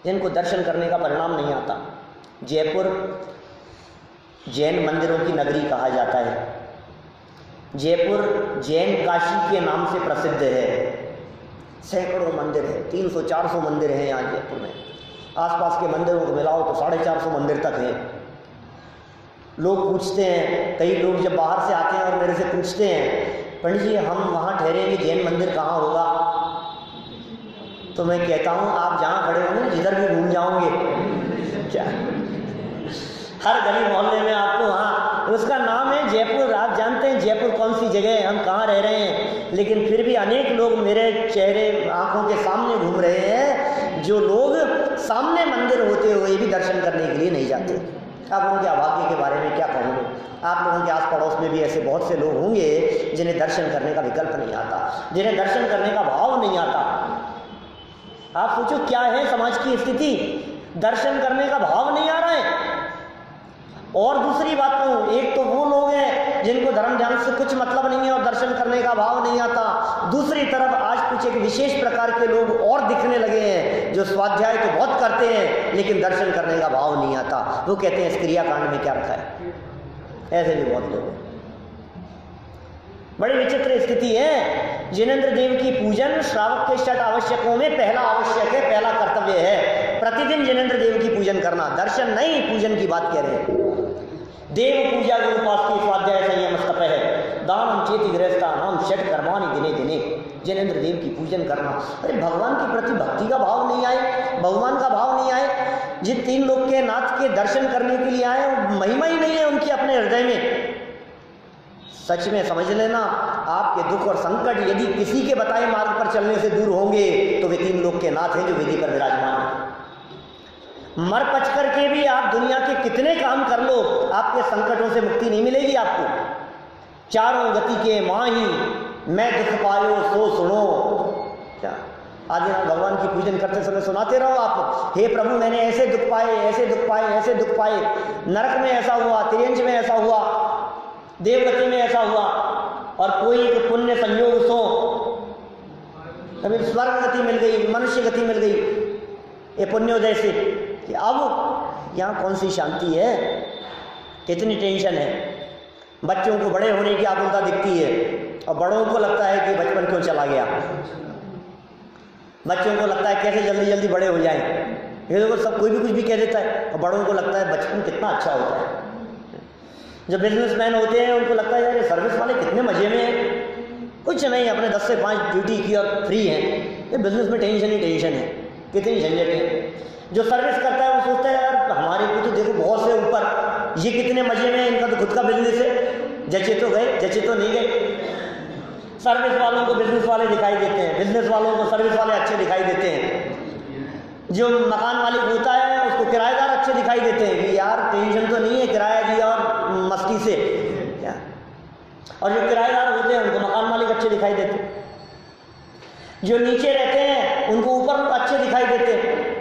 जिनको दर्शन करने का परिणाम नहीं आता। जयपुर जैन मंदिरों की नगरी कहा जाता है। जयपुर जैन काशी के नाम से प्रसिद्ध है। सैकड़ों मंदिर है, 300-400 मंदिर हैं यहाँ जयपुर में। आसपास के मंदिरों को मिलाओ तो 450 मंदिर तक हैं। लोग पूछते हैं, कई लोग जब बाहर से आते हैं और मेरे से पूछते हैं, पंडित जी हम वहाँ ठहरेंगे, जैन मंदिर कहाँ होगा? तो मैं कहता हूँ आप जहाँ खड़े होंगे जिधर भी घूम जाओगे, क्या हर गली मोहल्ले में आपको वहाँ, उसका नाम है जयपुर। आप जानते हैं जयपुर कौन सी जगह है, हम कहाँ रह रहे हैं, लेकिन फिर भी अनेक लोग मेरे चेहरे आंखों के सामने घूम रहे हैं, जो लोग सामने मंदिर होते हुए भी दर्शन करने के लिए नहीं जाते। अब उनके अभाग्य के बारे में क्या कहूँ? आप लोगों के आस पड़ोस में भी ऐसे बहुत से लोग होंगे जिन्हें दर्शन करने का विकल्प नहीं आता, जिन्हें दर्शन करने का भाव नहीं आता। आप सोचो क्या है समाज की स्थिति, दर्शन करने का भाव नहीं आ रहा है। और दूसरी बात कहूँ, एक तो वो लोग हैं जिनको धर्म ध्यान से कुछ मतलब नहीं है और दर्शन करने का भाव नहीं आता, दूसरी तरफ आज कुछ एक विशेष प्रकार के लोग और दिखने लगे हैं जो स्वाध्याय तो बहुत करते हैं लेकिन दर्शन करने का भाव नहीं आता। वो कहते हैं इस क्रियाकांड में क्या रखा है। ऐसे भी बहुत लोग हैं। बड़ी विचित्र स्थिति है। जिनेंद्र देव की पूजन श्रावक के 6 आवश्यकों में पहला आवश्यक है, पहला कर्तव्य है, प्रतिदिन जिनेंद्र देव की पूजन करना। दर्शन नहीं, पूजन की बात कह रहे हैं। देव पूजा गुरुपास्ति स्वाध्याय संयम स्तप है दानम चेति गृहस्थानाम षट कर्माणि दिने दिने। जिनेंद्र देव की पूजन करना। अरे भगवान के प्रति भक्ति का भाव नहीं आए, भगवान का भाव नहीं आए, जिन 3 लोग के नाथ के दर्शन करने के लिए आए महिमा ही नहीं है उनकी अपने हृदय में। सच में समझ लेना, आपके दुख और संकट यदि किसी के बताए मार्ग पर चलने से दूर होंगे तो वे 3 लोग के नाथ हैं जो वेदी पर विराजमान हैं। मर पच करके भी आप दुनिया के कितने काम कर लो, आपके संकटों से मुक्ति नहीं मिलेगी आपको। चारों गति के माही मैं दुख पायो सो सुनो। क्या आदिनाथ भगवान की पूजन करते समय सुनाते रहो आप, हे प्रभु मैंने ऐसे दुख पाए, ऐसे दुख पाए, ऐसे दुख पाए, नरक में ऐसा हुआ, तिर्यंज में ऐसा हुआ, देवगति में ऐसा हुआ, और कोई एक पुण्य संयोग सो कभी स्वर्ग गति मिल गई, मनुष्य गति मिल गई, ये पुण्योदय से। कि अब यहाँ कौन सी शांति है, कितनी टेंशन है। बच्चों को बड़े होने की आकुलता दिखती है और बड़ों को लगता है कि बचपन क्यों चला गया। बच्चों को लगता है कैसे जल्दी जल्दी बड़े हो जाएं, ये देखो सब कोई भी कुछ भी कह देता है, और बड़ों को लगता है बचपन कितना अच्छा होता है। जो बिजनेसमैन होते हैं उनको लगता है यार सर्विस वाले कितने मजे में हैं, कुछ नहीं अपने 10 से 5 ड्यूटी की और फ्री हैं। ये बिजनेस में टेंशन ही टेंशन है, कितनी झंझट है। जो सर्विस करता है वो सोचता है यार हमारे को तो देखो बहुत से ऊपर, ये कितने मजे में, इनका तो खुद का बिजनेस है, जचे तो गए जचे तो नहीं गए। सर्विस वालों को बिजनेस वाले दिखाई देते हैं, बिजनेस वालों को सर्विस वाले अच्छे दिखाई देते हैं। जो मकान मालिक होता है उसको किराएदार अच्छे दिखाई देते हैं कि यार टेंशन तो नहीं है, किराया दिया और मस्ती से क्या। और जो किराएदार होते हैं उनको मकान मालिक अच्छे दिखाई देते हैं। जो नीचे रहते हैं उनको ऊपर अच्छे दिखाई देते हैं।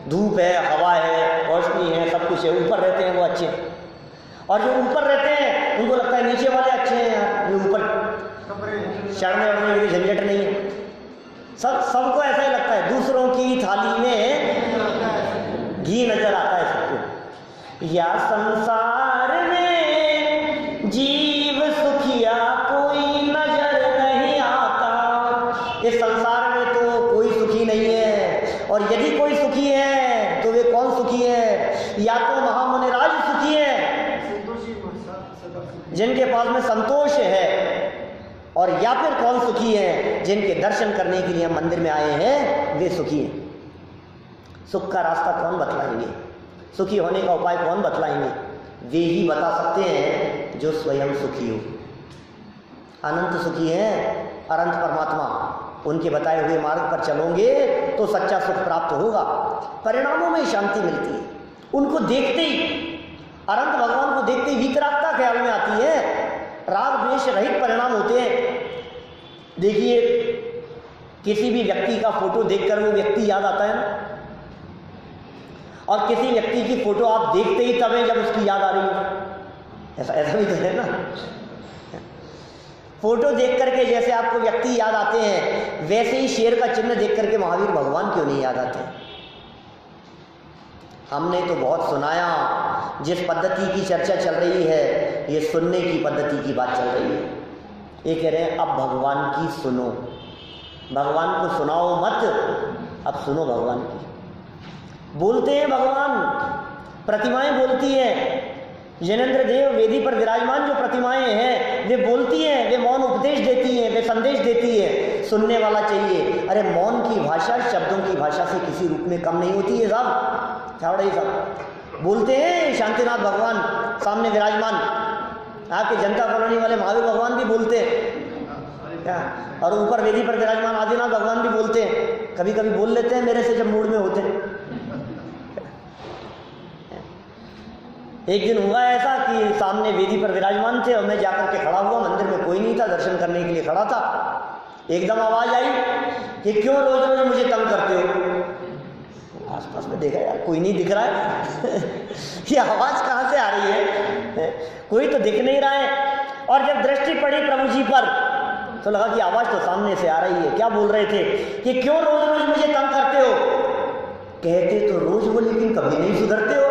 धूप है, हवा है, रोशनी है, सब कुछ है, ऊपर रहते हैं वो अच्छे। और जो ऊपर रहते हैं उनको लगता है नीचे वाले अच्छे हैं यार, ये ऊपर चढ़ने वढ़ने की झंझट नहीं है। सबको ऐसा ही लगता है, दूसरों की थाली में घी नजर आता है सबको। या संसार में जीव सुखिया कोई नजर नहीं आता। इस संसार में तो कोई सुखी नहीं है, और यदि कोई सुखी है तो वे कौन सुखी है? या तो महामुनिराज सुखी है जिनके पास में संतोष है, और या फिर कौन सुखी है? जिनके दर्शन करने के लिए हम मंदिर में आए हैं वे सुखी हैं। सुख का रास्ता कौन बतलाएंगे? सुखी होने का उपाय कौन बतलाएंगे? वे ही बता सकते हैं जो स्वयं सुखी हो। अनंत सुखी हैं अनंत परमात्मा, उनके बताए हुए मार्ग पर चलोगे तो सच्चा सुख प्राप्त होगा, परिणामों में शांति मिलती है। उनको देखते ही, अनंत भगवान को देखते ही वितरागता ख्याल में आती है, राग द्वेष रहित परिणाम होते हैं। देखिए किसी भी व्यक्ति का फोटो देखकर वो व्यक्ति याद आता है ना, और किसी व्यक्ति की फोटो आप देखते ही तब है जब उसकी याद आ रही है। ऐसा ऐसा भी तो है ना। फोटो देख करके जैसे आपको व्यक्ति याद आते हैं, वैसे ही शेर का चिन्ह देख करके महावीर भगवान क्यों नहीं याद आते? हमने तो बहुत सुनाया। जिस पद्धति की चर्चा चल रही है, ये सुनने की पद्धति की बात चल रही है। ये कह रहे हैं अब भगवान की सुनो, भगवान को सुनाओ मत, अब सुनो भगवान की। बोलते हैं भगवान, प्रतिमाएं बोलती हैं। जिनेंद्र देव वेदी पर विराजमान जो प्रतिमाएं हैं वे बोलती हैं, वे मौन उपदेश देती हैं, वे संदेश देती हैं। सुनने वाला चाहिए। अरे मौन की भाषा शब्दों की भाषा से किसी रूप में कम नहीं होती है साहब। छावड़े साहब बोलते हैं, शांतिनाथ भगवान सामने विराजमान, आपके जनता कॉलोनी वाले महावीर भगवान भी बोलते हैं क्या, और ऊपर वेदी पर विराजमान आदिनाथ भगवान भी बोलते हैं। कभी कभी बोल लेते हैं मेरे से जब मूड में होते हैं। एक दिन हुआ ऐसा कि सामने वेदी पर विराजमान थे और मैं जाकर के खड़ा हुआ, मंदिर में कोई नहीं था, दर्शन करने के लिए खड़ा था। एकदम आवाज आई कि क्यों रोज रोज मुझे तंग करते हो। आसपास में देखा, यार कोई नहीं दिख रहा है। ये आवाज कहाँ से आ रही है? कोई तो दिख नहीं रहा है। और जब दृष्टि पड़ी प्रभु जी पर तो लगा कि आवाज तो सामने से आ रही है। क्या बोल रहे थे कि क्यों रोज रोज मुझे तंग करते हो? कहते तो रोज हो लेकिन कभी नहीं सुधरते हो।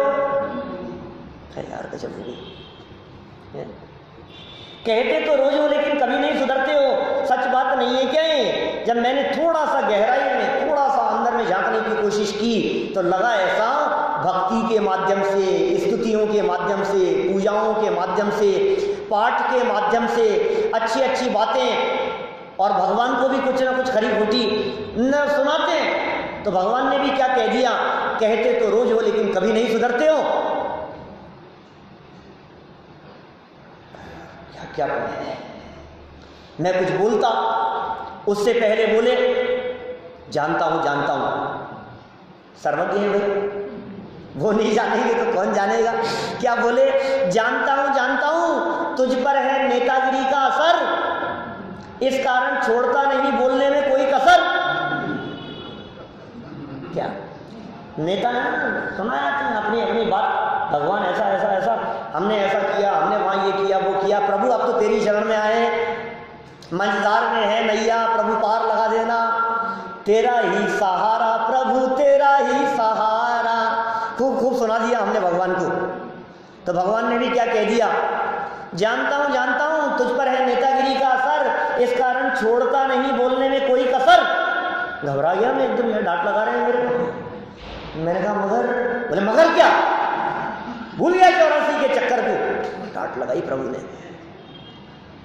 यार गजब हो गई। कहते तो रोज हो लेकिन कभी नहीं सुधरते हो। सच बात नहीं है क्या ये? जब मैंने थोड़ा सा गहराई में, थोड़ा सा अंदर में झांकने की कोशिश की तो लगा ऐसा, भक्ति के माध्यम से, स्तुतियों के माध्यम से, पूजाओं के माध्यम से, पाठ के माध्यम से, अच्छी अच्छी बातें, और भगवान को भी कुछ ना कुछ खरी खोटी न सुनाते हैं। तो भगवान ने भी क्या कह दिया, कहते तो रोज हो लेकिन कभी नहीं सुधरते हो। क्या करें? मैं कुछ बोलता, उससे पहले बोले जानता हूं जानता हूं। सर्वज्ञ है भाई, वो नहीं जानेंगे तो कौन जानेगा। क्या बोले? जानता हूं तुझ पर है नेतागिरी का असर, इस कारण छोड़ता नहीं बोलने में कोई कसर। क्या नेता है, सुनाया तुमने अपनी अपनी बात, भगवान ऐसा ऐसा ऐसा, हमने ऐसा किया, हमने वहां ये किया वो किया। प्रभु अब तो तेरी शरण में आए, मंझधार में है नैया, प्रभु पार लगा देना, तेरा ही सहारा प्रभु तेरा ही सहारा। खूब खूब सुना दिया हमने भगवान को। तो भगवान ने भी क्या कह दिया, जानता हूं तुझ पर है नेतागिरी का असर, इस कारण छोड़ता नहीं बोलने में कोई कसर। घबरा गया मैं एकदम, ये डांट लगा रहे हैं मेरे को। मैंने कहा मगर? बोले मगर क्या? भूल गया 84 के चक्कर को। डांट लगाई प्रभु ने।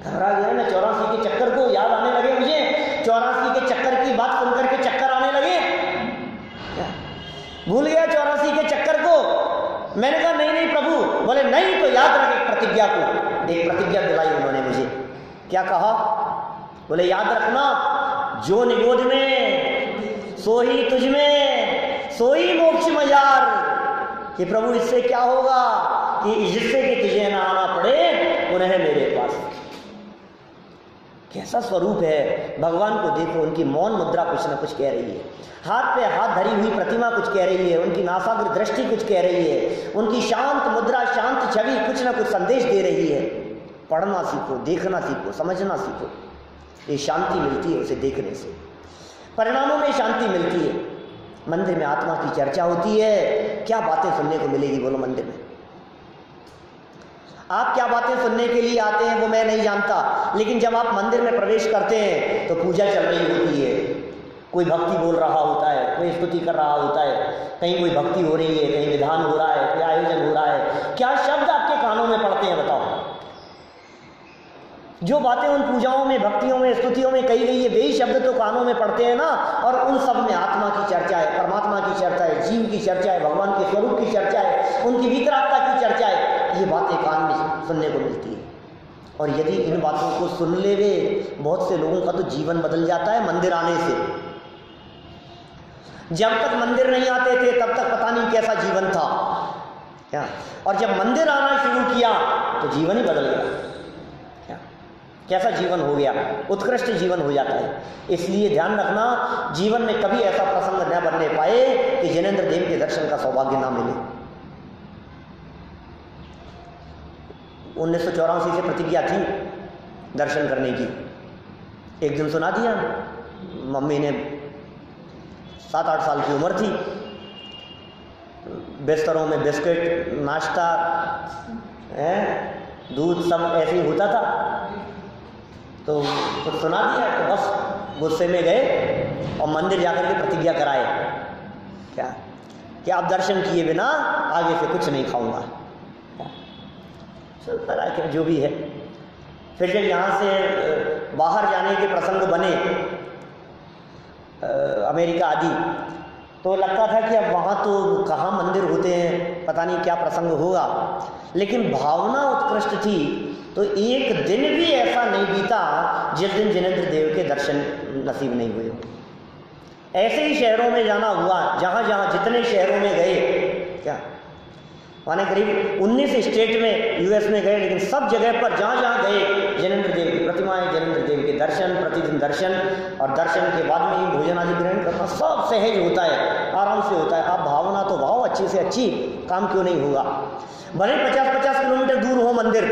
घबरा गया मैं 84 के चक्कर को, याद आने लगे मुझे 84 के चक्कर की बात सुनकर के चक्कर आने लगे। भूल गया 84 के चक्कर को। मैंने कहा नहीं प्रभु। बोले नहीं तो याद रख एक प्रतिज्ञा को। एक प्रतिज्ञा दिलाई उन्होंने मुझे। क्या कहा? बोले याद रखना, जो निगोद में सो ही तुझ में, सो ही मोक्ष में यार। कि प्रभु इससे क्या होगा कि जिससे कि तुझे ना आना पड़े पुनः मेरे पास। कैसा स्वरूप है भगवान को देखो। उनकी मौन मुद्रा कुछ ना कुछ कह रही है, हाथ पे हाथ धरी हुई प्रतिमा कुछ कह रही है, उनकी नासाग्र दृष्टि कुछ कह रही है, उनकी शांत मुद्रा शांत छवि कुछ ना कुछ संदेश दे रही है। पढ़ना सीखो, देखना सीखो, समझना सीखो। ये शांति मिलती है उसे देखने से, परिणामों में शांति मिलती है। मंदिर में आत्मा की चर्चा होती है, क्या बातें सुनने को मिलेगी बोलो मंदिर में? आप क्या बातें सुनने के लिए आते हैं वो मैं नहीं जानता, लेकिन जब आप मंदिर में प्रवेश करते हैं तो पूजा चल रही होती है, कोई भक्ति बोल रहा होता है, कोई स्तुति कर रहा होता है, कहीं कोई भक्ति हो रही है, कहीं विधान हो रहा है, कोई आयोजन हो रहा है। क्या शब्द आपके कानों में पड़ते हैं बताओ? जो बातें उन पूजाओं में, भक्तियों में, स्तुतियों में कही गई है, वही शब्द तो कानों में पड़ते हैं ना। और उन सब में आत्मा की चर्चा है, परमात्मा की चर्चा है, जीव की चर्चा है, भगवान के स्वरूप की चर्चा है, उनकी वितरागता की चर्चा है। ये बातें कान में सुनने को मिलती है। और यदि इन बातों को सुन ले वे, बहुत से लोगों का तो जीवन बदल जाता है मंदिर आने से। जब तक मंदिर नहीं आते थे तब तक पता नहीं कैसा जीवन था क्या, और जब मंदिर आना शुरू किया तो जीवन ही बदल गया क्या। कैसा जीवन हो गया, उत्कृष्ट जीवन हो जाता है। इसलिए ध्यान रखना, जीवन में कभी ऐसा प्रसंग न बनने पाए कि जिनेंद्र देव के दर्शन का सौभाग्य ना मिले। 1984 से प्रतिज्ञा थी दर्शन करने की। एक दिन सुना दिया, मम्मी ने 7-8 साल की उम्र थी, बिस्तरों में बिस्किट, नाश्ता, दूध सब ऐसे ही होता था, तो कुछ सुना दिया तो बस गुस्से में गए और मंदिर जाकर के प्रतिज्ञा कराए क्या कि आप दर्शन किए बिना आगे से कुछ नहीं खाऊंगा। चलता रहा क्या जो भी है। फिर जब यहाँ से बाहर जाने के प्रसंग बने अमेरिका आदि, तो लगता था कि अब वहाँ तो कहाँ मंदिर होते हैं, पता नहीं क्या प्रसंग होगा, लेकिन भावना उत्कृष्ट थी। तो एक दिन भी ऐसा नहीं बीता जिस दिन जिनेंद्र देव के दर्शन नसीब नहीं हुए। ऐसे ही शहरों में जाना हुआ, जहाँ जहाँ जितने शहरों में गए, क्या माने करीब 19 स्टेट में यूएस में गए, लेकिन सब जगह पर जहाँ जहाँ गए जिनेंद्र देव की प्रतिमाएं, जिनेंद्र देव के दर्शन, प्रतिदिन दर्शन, और दर्शन के बाद में ही भोजन आदि ग्रहण करना सब सहज होता है, आराम से होता है। आप भावना तो भाव अच्छी से अच्छी, काम क्यों नहीं होगा। भले 50-50 किलोमीटर दूर हो मंदिर,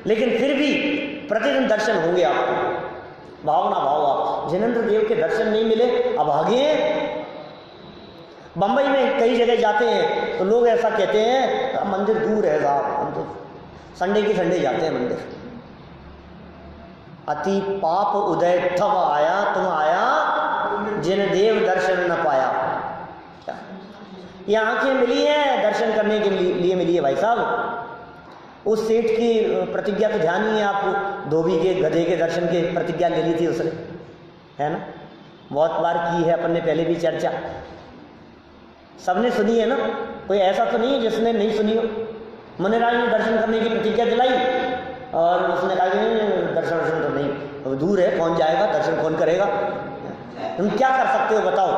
लेकिन फिर भी प्रतिदिन दर्शन होंगे आपको, भावना भाव। आप जिनेंद्र देव के दर्शन नहीं मिले, अभागे। बंबई में कई जगह जाते हैं तो लोग ऐसा कहते हैं मंदिर दूर है साहब, हम तो संडे की संडे जाते हैं मंदिर। अति पाप उदय तब आया, तुम आया जिन देव दर्शन न पाया। ये आंखें मिली हैं दर्शन करने के लिए मिली है भाई साहब। उस सेठ की प्रतिज्ञा तो ध्यान ही है आपको, धोबी के गधे के दर्शन की प्रतिज्ञा ले ली थी उसने, है ना, बहुत बार की है अपन ने पहले भी चर्चा, सबने सुनी है ना, कोई ऐसा तो नहीं है जिसने नहीं सुनी हो। मुनिराज ने दर्शन करने की प्रतिज्ञा दिलाई और उसने कहा कि दर्शन तो नहीं, अब दूर है, कौन जाएगा, दर्शन कौन करेगा। तुम क्या कर सकते हो बताओ,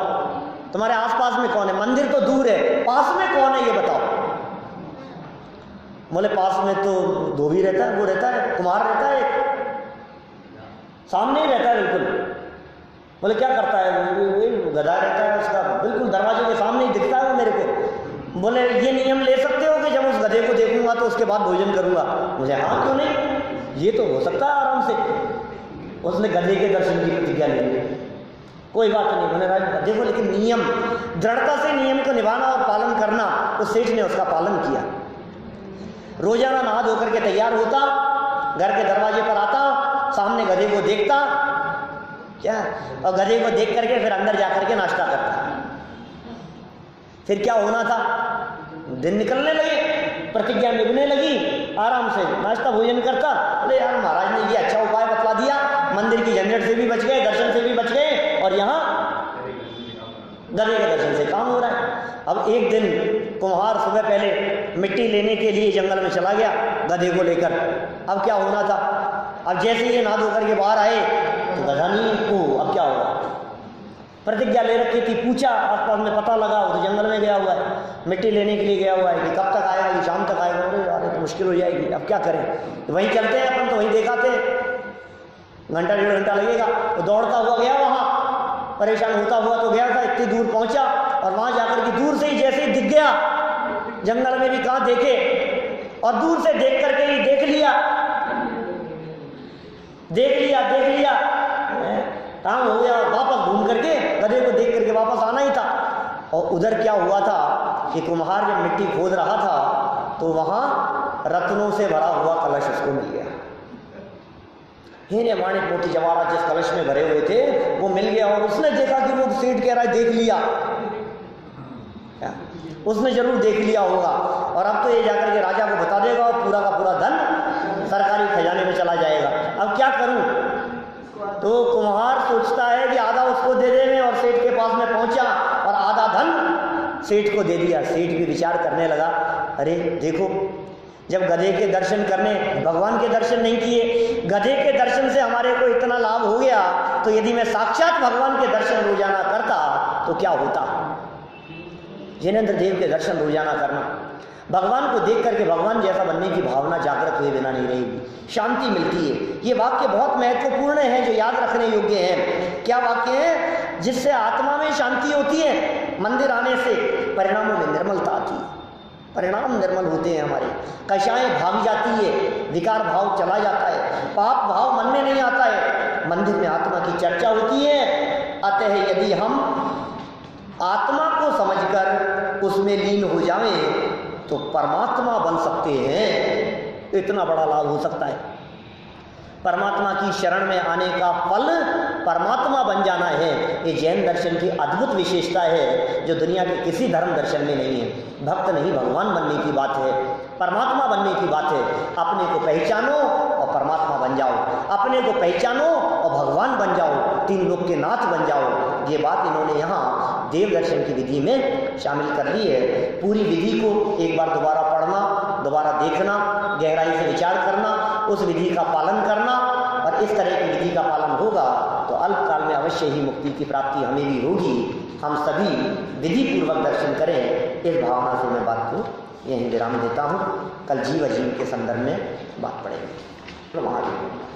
तुम्हारे आसपास में कौन है, मंदिर तो दूर है, पास में कौन है ये बताओ। बोले पास में तो धोबी रहता है, वो रहता है, कुमार रहता है, सामने ही रहता है बिल्कुल। बोले क्या करता है, गधा रहता है उसका, बिल्कुल दरवाजे के सामने ही दिखता है वो मेरे को। बोले ये नियम ले सकते हो कि जब उस गधे को देखूंगा तो उसके बाद भोजन करूंगा। मुझे हाँ क्यों नहीं, ये तो हो सकता है आराम से। उसने गधे के दर्शन की प्रतिज्ञा ले ली, कोई बात नहीं। मैंने देखो, लेकिन नियम, दृढ़ता से नियम को निभाना और पालन करना, उस सेठ ने उसका पालन किया। रोजाना नहा धोकर के तैयार होता, घर के दरवाजे पर आता, सामने गधे को देखता, क्या, और गधे को देख करके फिर अंदर जाकर के नाश्ता करता। फिर क्या होना था, दिन निकलने लगे, प्रतिज्ञा निभने लगी, आराम से नाश्ता भोजन करता। अरे यार महाराज ने ये अच्छा उपाय बतला दिया, मंदिर की झंझट से भी बच गए, दर्शन से भी बच गए, और यहाँ गधे के दर्शन से काम हो रहा है। अब एक दिन कुम्हार सुबह पहले मिट्टी लेने के लिए जंगल में चला गया गधे को लेकर। अब क्या होना था, अब जैसे ये नहा धो करके बाहर आए तो गधा नहीं, अब क्या होगा। प्रतिज्ञा ले रखी थी, पूछा आसपास में, पता लगा वो तो जंगल में गया हुआ है, मिट्टी लेने के लिए गया हुआ है, कि कब तक आएगा, कि शाम तक आएगा। अरे यार तो मुश्किल हो जाएगी, अब क्या करें, तो वहीं चलते हैं अपन, तो वहीं दिखाते हैं, घंटा 1.5 घंटा लगेगा। तो दौड़ता हुआ गया वहाँ, परेशान होता हुआ तो गया था, इतनी दूर पहुंचा, और वहां जाकर के दूर से ही जैसे ही दिख गया, जंगल में भी कहाँ देखे, और दूर से देख करके ही देख लिया, काम हो गया। वापस घूम करके गधे को देख करके वापस आना ही था। और उधर क्या हुआ था कि कुम्हार जब मिट्टी खोद रहा था तो वहां रत्नों से भरा हुआ कलश उसको मिल गया। हीरे माणिक मोती जवाहरात जिस कलश में भरे हुए थे वो मिल गया। और उसने देखा कि वो सेठ कह रहा है देख लिया, उसने जरूर देख लिया होगा, और अब तो ये जाकर के राजा को बता देगा और पूरा का पूरा धन सरकारी खजाने में चला जाएगा। अब क्या करूं, तो कुम्हार सोचता है कि आधा उसको दे देंगे, और सेठ के पास में पहुंचा और आधा धन सेठ को दे दिया। सेठ भी विचार करने लगा, अरे देखो, जब गधे के दर्शन करने, भगवान के दर्शन नहीं किए, गधे के दर्शन से हमारे को इतना लाभ हो गया, तो यदि मैं साक्षात भगवान के दर्शन रोजाना करता तो क्या होता। जिनेंद्र देव के दर्शन रोजाना करना, भगवान को देख करके भगवान जैसा बनने की भावना जागृत हुए बिना नहीं रहेगी, शांति मिलती है। ये वाक्य बहुत महत्वपूर्ण है जो याद रखने योग्य है। क्या वाक्य है? जिससे आत्मा में शांति होती है, मंदिर आने से परिणामों में निर्मलता आती है, परिणाम निर्मल होते हैं हमारे, कषाय भाग जाती है, विकार भाव चला जाता है, पाप भाव मन में नहीं आता है, मंदिर में आत्मा की चर्चा होती है। अतः यदि हम आत्मा को समझकर उसमें लीन हो जाएं तो परमात्मा बन सकते हैं। इतना बड़ा लाभ हो सकता है। परमात्मा की शरण में आने का फल परमात्मा बन जाना है। ये जैन दर्शन की अद्भुत विशेषता है जो दुनिया के किसी धर्म दर्शन में नहीं है। भक्त नहीं, भगवान बनने की बात है, परमात्मा बनने की बात है। अपने को पहचानो और परमात्मा बन जाओ, अपने को पहचानो और भगवान बन जाओ, तीन लोक के नाथ बन जाओ। ये बात इन्होंने यहाँ देव दर्शन की विधि में शामिल कर ली है। पूरी विधि को एक बार दोबारा पढ़ना, दोबारा देखना, गहराई से विचार करना, उस विधि का पालन करना, और इस तरह की विधि का पालन होगा तो अल्पकाल में अवश्य ही मुक्ति की प्राप्ति हमें भी होगी। हम सभी विधि पूर्वक दर्शन करें, इस भावना से मैं बात को यहीं विराम देता हूँ। कल जीव अजीव के संदर्भ में बात पड़ेगी। महादेव।